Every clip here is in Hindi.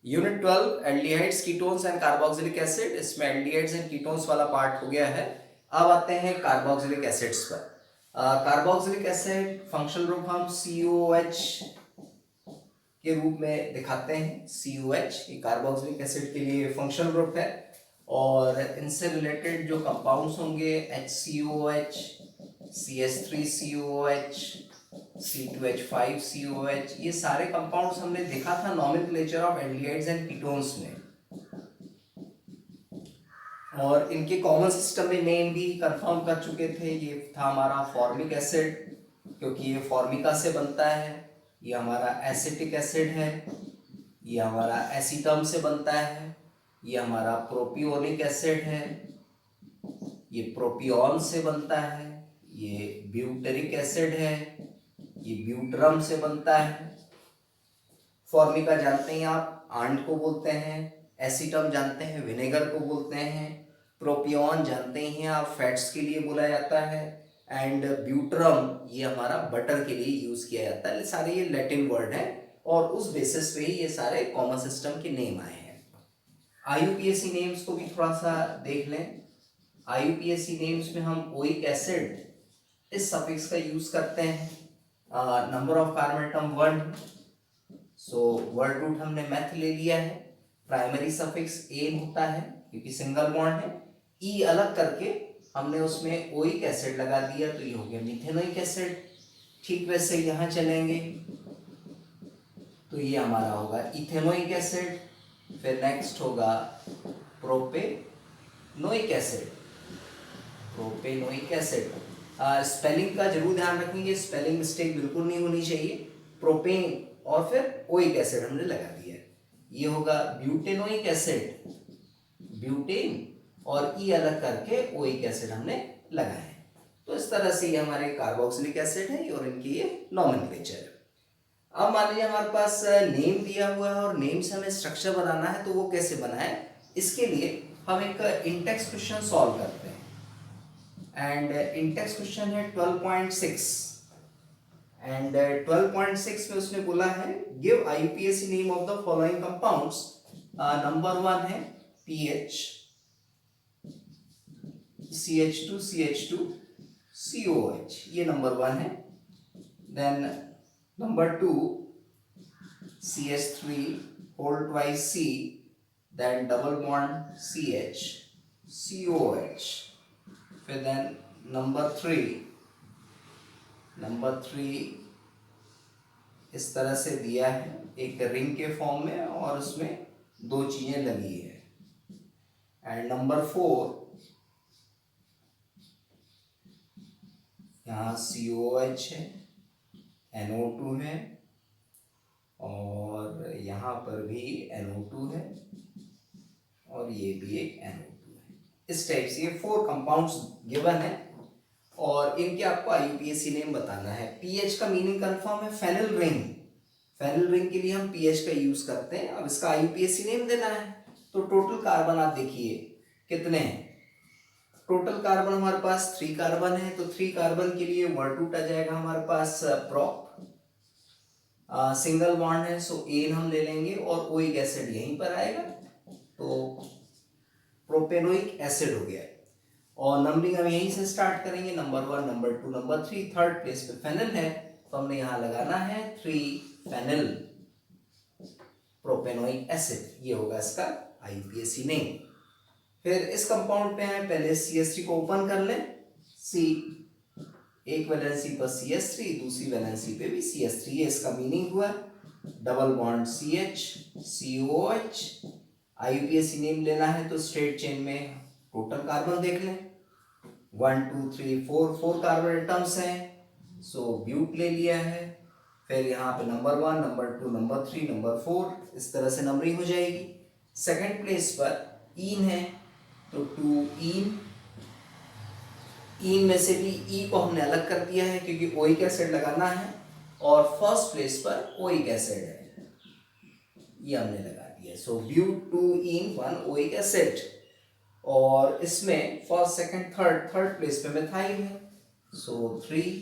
Unit 12 aldehydes ketones and carboxylic acid. इसमें एल्डिहाइड्स एंड कीटोन्स वाला पार्ट हो गया है। अब आते हैं कार्बोक्सिलिक एसिड्स पर। कार्बोक्सिलिक एसिड फंक्शनल ग्रुप हम COH के रूप में दिखाते हैं। COH ये कार्बोक्सिलिक एसिड के लिए फंक्शनल ग्रुप है और इनसे रिलेटेड जो कंपाउंड्स होंगे HCOH, CH3COH, C2H5COH, ये सारे कंपाउंड्स हमने देखा था nomenclature of aldehydes and ketones में, और इनके कॉमन सिस्टम में नेम भी कंफर्म कर चुके थे। ये था हमारा फॉर्मिक एसिड, क्योंकि ये फॉर्मिका से बनता है। ये हमारा एसिटिक एसिड है, ये हमारा एसीटम से बनता है। ये हमारा प्रोपियोनिक एसिड है, ये प्रोपियोन से बनता है। ये ब्यूटेरिक एसिड है, ये ब्यूटरम से बनता है। फॉर्मिका जानते हैं आप, आंट को बोलते हैं। एसीटम जानते हैं, विनेगर को बोलते हैं। प्रोपियोन जानते हैं आप, फैट्स के लिए बोला जाता है। एंड ब्यूटरम ये हमारा बटर के लिए यूज किया जाता है। सारे ये लैटिन वर्ड हैं और उस बेसिस पे ही ये सारे कॉमन सिस्टम के नेम आए हैं। IUPAC नेम्स को भी थोड़ा सा देख लें। IUPAC नेम्स में हम ओइक एसिड इस सफिक्स का यूज करते हैं। Number of carbon atom 1, so word root हमने मेथ ले लिया है। प्राइमरी सफिक्स एन होता है क्योंकि सिंगल बॉन्ड है। ई अलग करके हमने उसमें ओइक एसिड लगा दिया तो ये हो गया मिथेनोइक एसिड। ठीक वैसे यहाँ चलेंगे तो ये हमारा होगा इथेनोइक एसिड। फिर नेक्स्ट होगा propanoic acid. Propanoic acid spelling का जरूर ध्यान रखेंगे, स्पेलिंग मिस्टेक बिल्कुल नहीं होनी चाहिए। प्रोपेन और फिर ओइक एसिड हमने लगा दिया। ये होगा ब्यूटेनोइक एसिड, ब्यूटेन, और ई अलग करके ओइक एसिड हमने लगाया है। तो इस तरह से ये हमारे कार्बोक्सिलिक एसिड है और इनकी ये नॉमेनक्लेचर है। अब मान लीजिए हमारे पास नेम दिया हुआ है और नेम से हमें स्ट्रक्चर बनाना है, तो वो कैसे बनाए, इसके लिए हम एक इंटेक्स क्वेश्चन सॉल्व करते हैं। एंड इंटेक्स क्वेश्चन है 12.6 एंड 12.6 में उसने बोला है give IUPAC name of the following compounds. Number 1 है PH, CH2, CH2, COH, ये नंबर 1 है। Then number 2 CH3 whole twice C, then double bond CH, COH। फिर देन नंबर 3 इस तरह से दिया है एक रिंग के फॉर्म में और उसमें दो चीजें लगी है। एंड नंबर 4 यहाँ COH है, NO2 है और यहाँ पर भी NO2 है और ये भी एक NO2 है। इस टाइप से ये 4 कंपाउंड्स गिवन है और इनके आपको IUPAC नेम बताना है। पीएच का मीनिंग कंफर्म है, फेनिल रिंग। फेनिल रिंग के लिए हम पीएच का यूज करते हैं। अब इसका IUPAC नेम देना है तो टोटल कार्बन आप देखिए कितने हैं। टोटल कार्बन हमारे पास 3 कार्बन है, तो 3 कार्बन के लिए वर्ड रूट आ जाएगा हमारे पास प्रोप। सिंगल बॉन्ड है सो एन हम ले लेंगे और ओइक एसिड यहीं पर आएगा तो प्रोपेनोइक एसिड हो गया। और नंबरिंग हम यहीं से स्टार्ट करेंगे, number 1, number 2, number 3। Third place पे फेनिल है तो हमने यहाँ लगाना है 3 फेनिल प्रोपेनोइक एसिड। ये होगा इसका IUPAC नेम। फिर इस कंपाउंड पे आए, पहले CH3 को ओपन कर लें। C एक वैलेंसी पर CH3, दूसरी वैलेंसी पे भी CH3, ये इसका मीनिंग हुआ। Double bond CH, COH। IUPAC name लेना है तो स्ट्रेट चेन में टोटल कार्बन देख लें, 1 2 3 4 कार्बन एटम्स हैं, सो ब्यूट ले लिया है। फिर यहाँ पे नंबर 1, नंबर 2, नंबर 3, नंबर 4, इस तरह से नंबरिंग हो जाएगी। सेकंड प्लेस पर ईन है तो 2 ईन। ईन में से भी ई को हमने अलग कर दिया है क्योंकि ओइक एसिड लगाना है। और फर्स्ट प्लेस पर ओइक एसिड है, ये हमने लगा दिया। So but 2 ene 1 oic acid. और इसमें फर्स्ट सेकंड थर्ड प्लेस पे मिथाइल है, so 3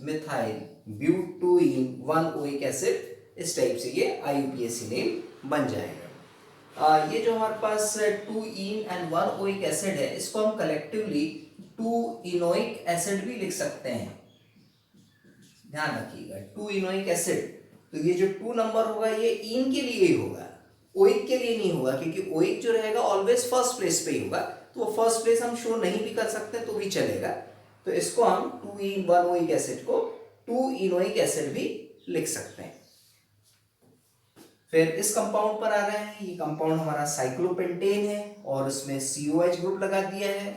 methyl but 2 en 1 oic acid इस टाइप से ये IUPAC नेम बन जाएगा। ये जो हमारे पास 2 इन एंड 1 ओइक एसिड है, इसको हम कलेक्टिवली 2 इनोइक एसिड भी लिख सकते हैं। ध्यान रखिएगा 2 इनोइक एसिड, तो ये जो 2 नंबर होगा ये इन के लिए ही होगा, ओइक के लिए नहीं होगा, क्योंकि ओइक जो रहेगा ऑलवेज फर्स्ट प्लेस पे ही होगा, तो वो फर्स्ट प्लेस हम शो नहीं भी कर सकते तो भी चलेगा। तो इसको हम 2 इन 1 ओइक एसिड को 2 इनोइक एसिड भी लिख सकते हैं। फिर इस कंपाउंड पर आ रहे हैं, ये कंपाउंड हमारा साइक्लोपेंटेन है और इसमें COH ग्रुप लगा दिया है।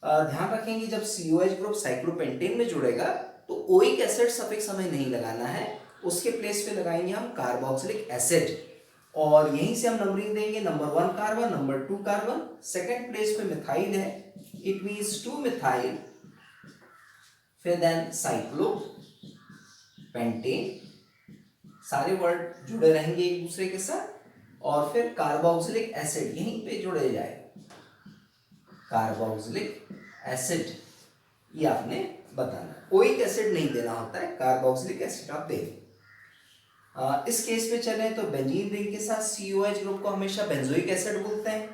ध्यान रखेंगे जब COH ग्रुप साइक्लोपेंटेन में जुड़ेगा तो ओइक एसिड सफिक्स हमें नहीं लगाना है, उसके प्लेस पे लगाएंगे हम कार्बोक्सिलिक एसिड, और यहीं से हम नंबरिंग देंगे, number 1 carbon, number 2 carbon, second place पे मिथाइल है, इट मीन्स 2 मिथाइल, फिर देन साइक्लो पेंटेन, सारे वर्ड जुड़े रहेंगे एक दूसरे के साथ, और फिर कार्बोक्सिलिक एसिड यहीं पे जुड़े जाएगा, कार्बोक्सिलिक एसिड, ये आपने बताना, ओइक एसिड नहीं देना होता है, कार्बोक्सिलिक एसिड आप दें। इस केस पे चले तो बेंजीन रिंग के साथ COH ग्रुप को हमेशा बेंजोइक एसिड बोलते हैं,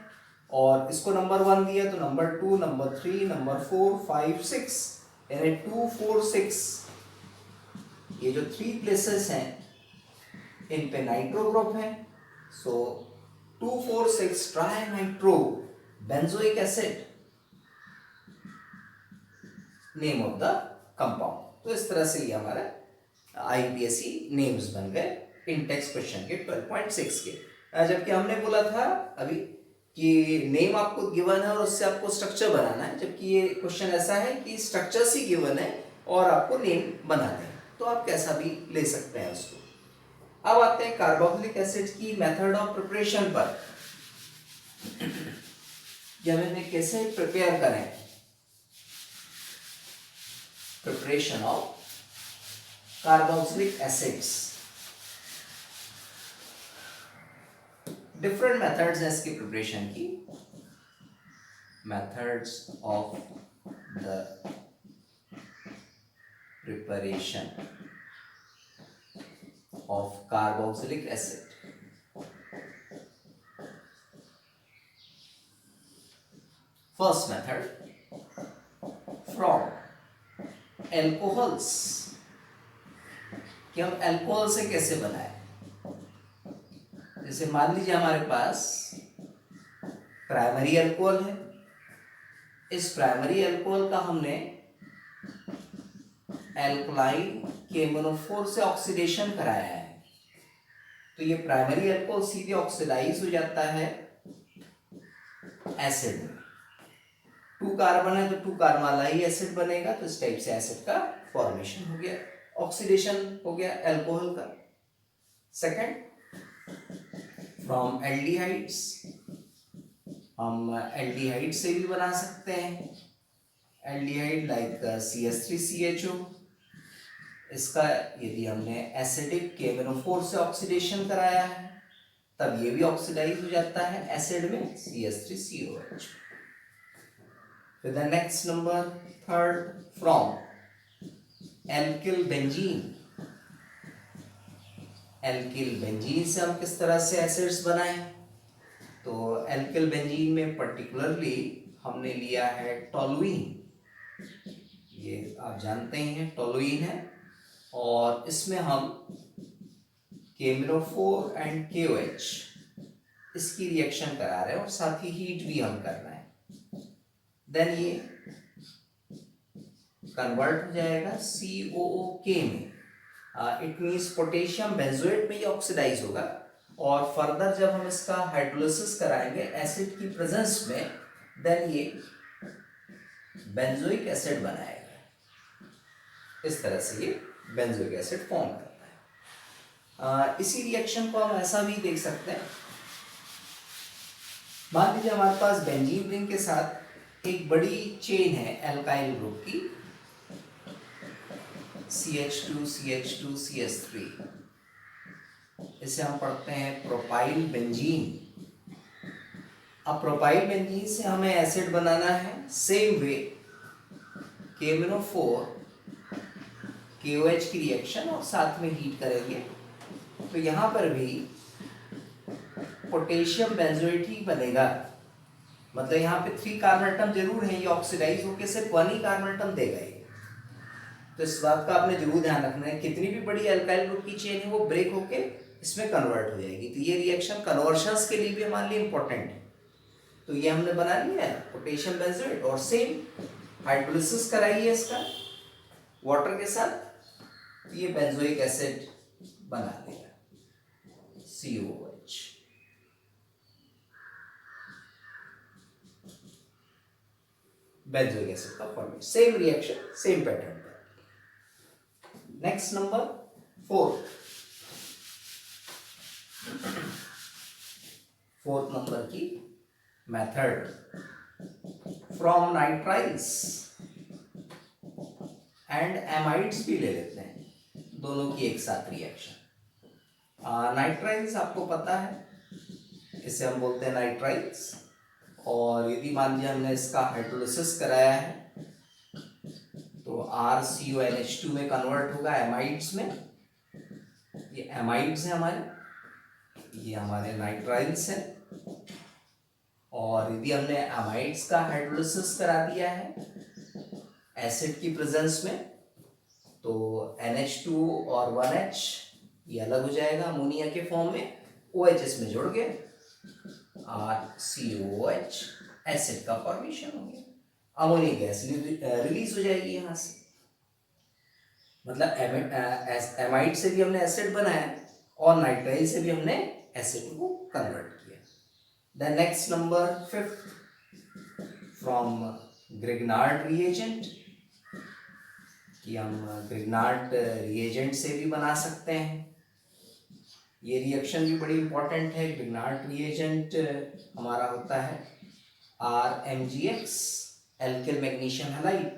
और इसको नंबर 1 दिया तो नंबर 2, नंबर 3, नंबर 4, 5, 6, यानी 2, 4, 6, ये जो 3 प्लेसेस हैं इन पे नाइट्रो ग्रुप है, सो 2, 4, 6 tri nitro benzoic acid, name of the compound. तो इस तरह से ये हमारा IUPAC नेम्स बन गए इन टेक्स्ट क्वेश्चन के 12.6 के। जबकि हमने बोला था अभी कि नेम आपको गिवन है और उससे आपको स्ट्रक्चर बनाना है, जबकि ये क्वेश्चन ऐसा है कि स्ट्रक्चर्स ही गिवन है और आपको नेम बनाना है, तो आप कैसा भी ले सकते हैं उसको। अब आते हैं कार्बोक्सिलिक एसिड की मेथड ऑफ प्रिपरेशन पर, कि हम इन्हें कैसे प्रिपेयर करें। Preparation of carboxylic acids, different methods हैं इसकी प्रिपरेशन की। Methods of the preparation of carboxylic acid. First method, from alcohols, कि हम अल्कोहल से कैसे बनाए। जैसे मान लीजिए हमारे पास प्राइमरी अल्कोहल है, इस प्राइमरी अल्कोहल का हमने एल्कलाइन KMnO4 से ऑक्सीडेशन कराया है, तो ये प्राइमरी अल्कोहल सीधे ऑक्सीडाइज हो जाता है एसिड में। 2 कार्बन है तो 2 कार्बन वाला ही एसिड बनेगा, तो इस टाइप से एसिड का फॉर्मेशन हो गया, ऑक्सीडेशन हो गया अल्कोहल का। सेकंड, फ्रॉम एल्डिहाइड्स, हम एल्डिहाइड से भी बना सकते हैं, एल्डिहाइड लाइक CH3CHO, इसका यदि हमने एसिडिक KMnO4 से ऑक्सीडेशन कराया है तब ये भी ऑक्सीडाइज हो जाता है एसिड में CH3COH। फिर the next number third, from alkyl benzene, alkyl benzene से हम किस तरह से एसिड्स बनाएं, तो एल्किल बेंजीन में पर्टिकुलरली हमने लिया है टोलुइन, ये आप जानते ही हैं टोलुइन है, और इसमें हम KMnO4 एंड KOH इसकी रिएक्शन करा रहे हैं और साथ ही हीट भी हम कर रहे हैं, देन ये कन्वर्ट हो जाएगा COOK में, इट मीन्स पोटेशियम बेंजोएट में ये ऑक्सीडाइज होगा, और फर्दर जब हम इसका हाइड्रोलिसिस कराएंगे एसिड की प्रेजेंस में, देन ये बेंजोइक एसिड बनाएगा, इस तरह से ये बेंजोइक एसिड फॉर्म करता है। इसी रिएक्शन को हम ऐसा भी देख सकते हैं, मान लीजिए हमारे पास बेंजीन रिंग के साथ एक बड़ी चेन है एल्काइल ग्रुप की, CH2 CH2 CH3, इसे हम पढ़ते हैं प्रोपाइल बेंजीन। अब प्रोपाइल बेंजीन से हमें एसिड बनाना है सेम वे, KMnO4 KOH की रिएक्शन और साथ में हीट करेंगे, तो यहाँ पर भी पोटेशियम बेंजोएट ही बनेगा, मतलब यहाँ पे 3 कार्बन एटम जरूर है, ये ऑक्सीडाइज होकर सिर्फ 1 ही कार्बन एटम देगा ये। तो इस बात का आपने जरूर ध्यान रखना है, कितनी भी बड़ी अल्काइल ग्रुप की चेन है वो ब्रेक होके इसमें कन्वर्ट हो जाएगी। तो ये रिएक्शन कन्वर्शंस के लिए भी हमारे लिए इंपॉर्टेंट है। तो ये हमने बना लिया है पोटेशियम बेंजोएट, और सेम हाइड्रोलिसिस कराइए इसका वाटर के साथ, तो ये बेंजोइक एसिड बना देगा COH। बेंजोइक एसिड का formation, same reaction same pattern पर। नेक्स्ट नंबर 4th नंबर की method, from nitriles and amides भी ले लेते हैं, दोनों की एक साथ रिएक्शन। नाइट्राइल्स आपको पता है, इसे हम बोलते हैं नाइट्राइल्स, और यदि मान लिया हमने इसका हाइड्रोलिसिस कराया है तो RCONH2 में कन्वर्ट होगा एमाइड्स में। ये एमाइड्स हैं हमारे, ये हमारे नाइट्राइल्स हैं, और यदि हमने एमाइड्स का हाइड्रोलिसिस करा दिया है एसिड की प्रेजेंस में, तो NH2 और 1H ये अलग हो जाएगा अमोनिया के फॉर्म में, OH इसमें जुड़ गए, RCOH एसिड का फॉर्मेशन हो गया, अमोनिया गैस रिलीज हो जाएगी यहाँ से। मतलब एमाइड से भी हमने एसिड बनाया और नाइट्राइल से भी हमने एसिड को कन्वर्ट किया। The next number 5th, from Grignard reagent, कि हम ग्रिग्नार्ड रिएजेंट से भी बना सकते हैं। ये रिएक्शन भी बड़ी इंपॉर्टेंट है। ग्रिग्नार्ड रिएजेंट हमारा होता है RMgX, एल्किल मैग्नीशियम हैलाइड,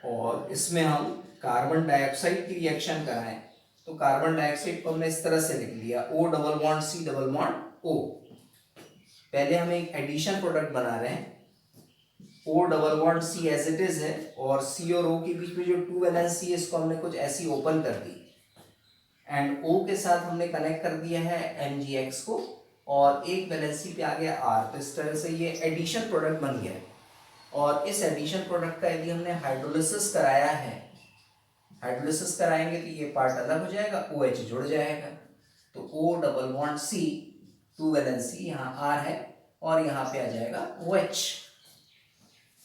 और इसमें हम कार्बन डाइऑक्साइड की रिएक्शन कराएं तो कार्बन डाइऑक्साइड को हमने इस तरह से लिख लिया O double bond C double bond O। पहले हम एक एडिशन प्रोडक्ट बना रहे हैं, O double bond C as it is है, और C और O के बीच में जो 2 वैलेंसी है इसको हमने कुछ ऐसी ओपन कर दी, एंड O के साथ हमने कनेक्ट कर दिया है MgX को, और एक वैलेंसी पे आ गया R। तो इस तरह से ये एडिशन प्रोडक्ट बन गया है। और इस एडिशन प्रोडक्ट का यदि हमने हाइड्रोलिसिस कराया है, हाइड्रोलिसिस कराएंगे तो ये पार्ट अलग हो जाएगा, OH जुड़ जाएगा, तो O double bond C 2 valency यहाँ R है, और यहाँ पे आ जाएगा OH,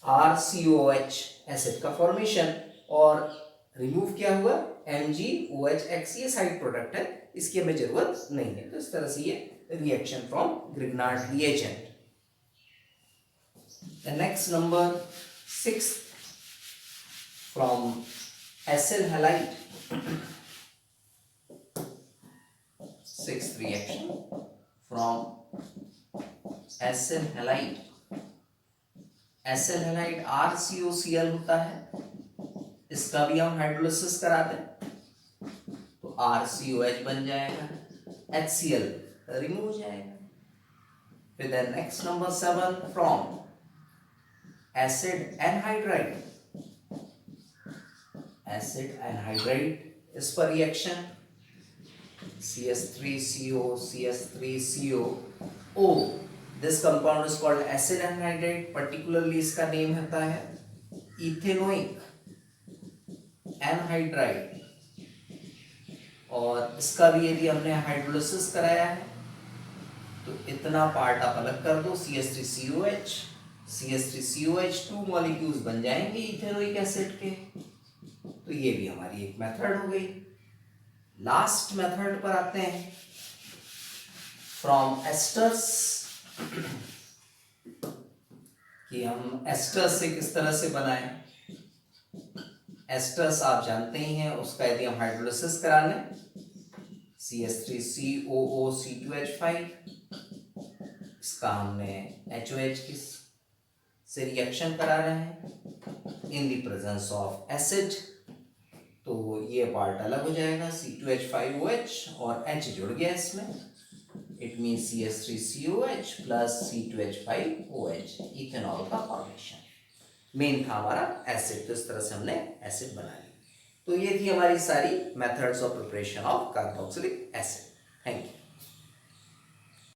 RCOH एसिड का फॉर्मेशन। और रिमूव क्या हुआ, MgOHX, ये साइड प्रोडक्ट है, इसकी हमें जरूरत नहीं है। तो इस तरह से ये reaction from Grignard reagent. The next number 6th, from acyl halide, 6th reaction from acyl halide। acyl halide RCOCl होता है, इसका भी हम हाइड्रोलिसिस करा दें तो RCOH बन जाएगा, HCl रिमूव हो जाएगा। फिर next number 7, from acid anhydride, acid anhydride, इस पर reaction CH3CO, CH3CO O, this compound is called acid anhydride. Particularly इसका नेम होता है इथेनोइक एनहाइड्राइड, और इसका भी यदि हमने हाइड्रोलिसिस कराया है तो इतना पार्ट आप अलग कर दो, CH3COH, CH3COH 2 मॉलिक्यूल्स बन जाएंगे इथेनोइक एसिड के। तो ये भी हमारी एक मेथड हो गई। लास्ट मेथड पर आते हैं, फ्रॉम एस्टर्स, कि हम एस्टर्स से किस तरह से बनाएं। एस्टर्स आप जानते ही हैं, उसका यदि हम हाइड्रोलिसिस करा लें CH3COOC2H5, इसका हमने HOH की से रिएक्शन करा रहे हैं in the presence of acid, तो ये पार्ट अलग हो जाएगा, C2H5OH और H जुड़ गया इसमें, it mean CH3COH plus C2H5OH, ethanol का फॉर्मेशन। मेन था हमारा एसिड, तो इस तरह से हमने एसिड बना ली। तो ये थी हमारी सारी methods of preparation of carboxylic acid. Thank you.